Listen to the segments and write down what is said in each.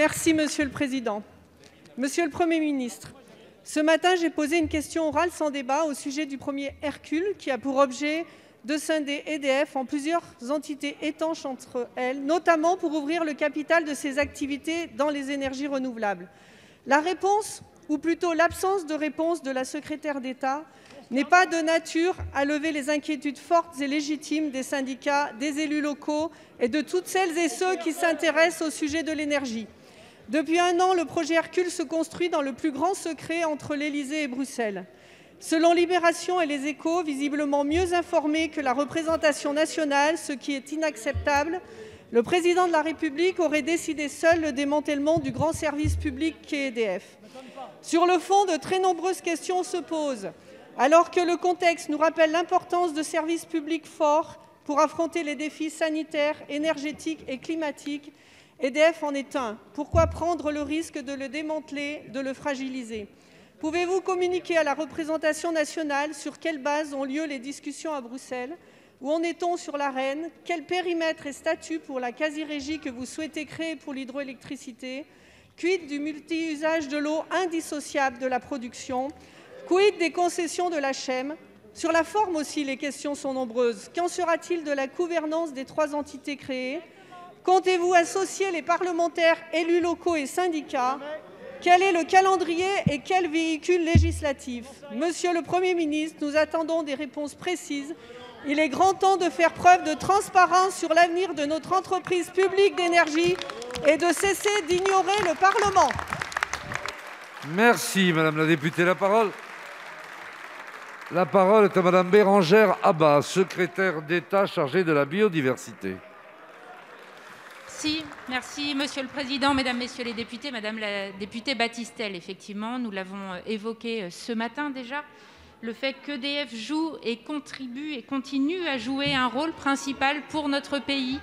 Merci, Monsieur le Président. Monsieur le Premier ministre, ce matin, j'ai posé une question orale sans débat au sujet du premier Hercule, qui a pour objet de scinder EDF en plusieurs entités étanches entre elles, notamment pour ouvrir le capital de ses activités dans les énergies renouvelables. La réponse, ou plutôt l'absence de réponse de la secrétaire d'État, n'est pas de nature à lever les inquiétudes fortes et légitimes des syndicats, des élus locaux et de toutes celles et ceux qui s'intéressent au sujet de l'énergie. Depuis 1 an, le projet Hercule se construit dans le plus grand secret entre l'Élysée et Bruxelles. Selon Libération et Les Échos, visiblement mieux informés que la représentation nationale, ce qui est inacceptable, le président de la République aurait décidé seul le démantèlement du grand service public qu'est EDF. Sur le fond, de très nombreuses questions se posent. Alors que le contexte nous rappelle l'importance de services publics forts pour affronter les défis sanitaires, énergétiques et climatiques, EDF en est un. Pourquoi prendre le risque de le démanteler, de le fragiliser ? Pouvez-vous communiquer à la représentation nationale sur quelle base ont lieu les discussions à Bruxelles? Où en est-on sur l'Arenh? Quel périmètre et statut pour la quasi-régie que vous souhaitez créer pour l'hydroélectricité? Quid du multi-usage de l'eau indissociable de la production? Quid des concessions de l'HM? Sur la forme aussi, les questions sont nombreuses. Qu'en sera-t-il de la gouvernance des 3 entités créées? Comptez-vous associer les parlementaires, élus locaux et syndicats? Quel est le calendrier et quel véhicule législatif? Monsieur le Premier ministre, nous attendons des réponses précises. Il est grand temps de faire preuve de transparence sur l'avenir de notre entreprise publique d'énergie et de cesser d'ignorer le Parlement. Merci, Madame la députée. La parole est à Madame Bérangère Abba, secrétaire d'État chargée de la biodiversité. Merci, Monsieur le Président, Mesdames, Messieurs les députés, Madame la députée Battistel. Effectivement, nous l'avons évoqué ce matin déjà, le fait qu'EDF joue et contribue et continue à jouer un rôle principal pour notre pays.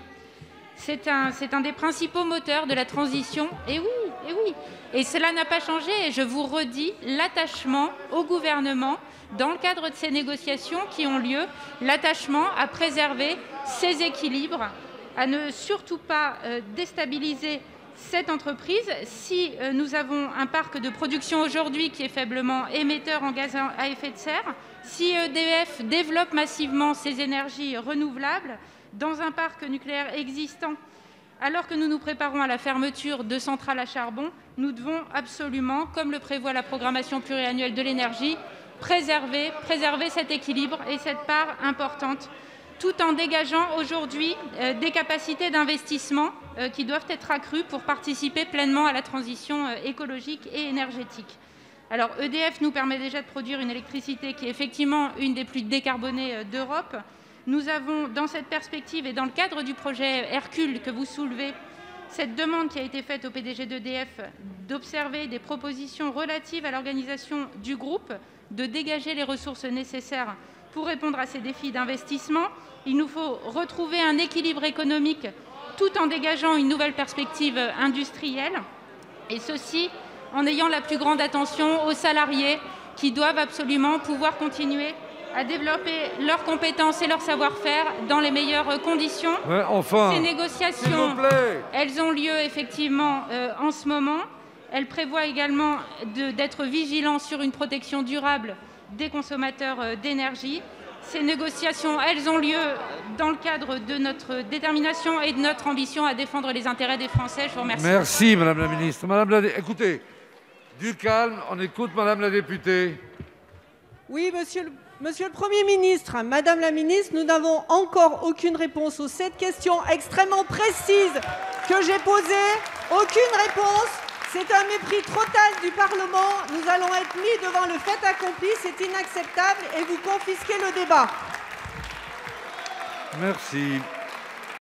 C'est un des principaux moteurs de la transition. Et oui, et cela n'a pas changé. Et je vous redis l'attachement au gouvernement dans le cadre de ces négociations qui ont lieu, l'attachement à préserver ces équilibres, à ne surtout pas déstabiliser cette entreprise. Si nous avons un parc de production aujourd'hui qui est faiblement émetteur en gaz à effet de serre, si EDF développe massivement ses énergies renouvelables dans un parc nucléaire existant, alors que nous nous préparons à la fermeture de centrales à charbon, nous devons absolument, comme le prévoit la programmation pluriannuelle de l'énergie, préserver cet équilibre et cette part importante, tout en dégageant aujourd'hui des capacités d'investissement qui doivent être accrues pour participer pleinement à la transition écologique et énergétique. Alors EDF nous permet déjà de produire une électricité qui est effectivement une des plus décarbonées d'Europe. Nous avons, dans cette perspective et dans le cadre du projet Hercule que vous soulevez, cette demande qui a été faite au PDG d'EDF d'observer des propositions relatives à l'organisation du groupe, de dégager les ressources nécessaires pour répondre à ces défis d'investissement. Il nous faut retrouver un équilibre économique tout en dégageant une nouvelle perspective industrielle, et ceci en ayant la plus grande attention aux salariés qui doivent absolument pouvoir continuer à développer leurs compétences et leur savoir-faire dans les meilleures conditions. Ouais, enfin, ces négociations, elles ont lieu effectivement en ce moment. Elles prévoient également d'être vigilants sur une protection durable des consommateurs d'énergie. Ces négociations, elles ont lieu dans le cadre de notre détermination et de notre ambition à défendre les intérêts des Français. Je vous remercie. Merci, Madame la Ministre. Écoutez, du calme, on écoute Madame la députée. Oui, Monsieur le Premier ministre, Madame la Ministre, nous n'avons encore aucune réponse aux 7 questions extrêmement précises que j'ai posées. Aucune réponse. C'est un mépris total du Parlement. Nous allons être mis devant le fait accompli. C'est inacceptable et vous confisquez le débat. Merci.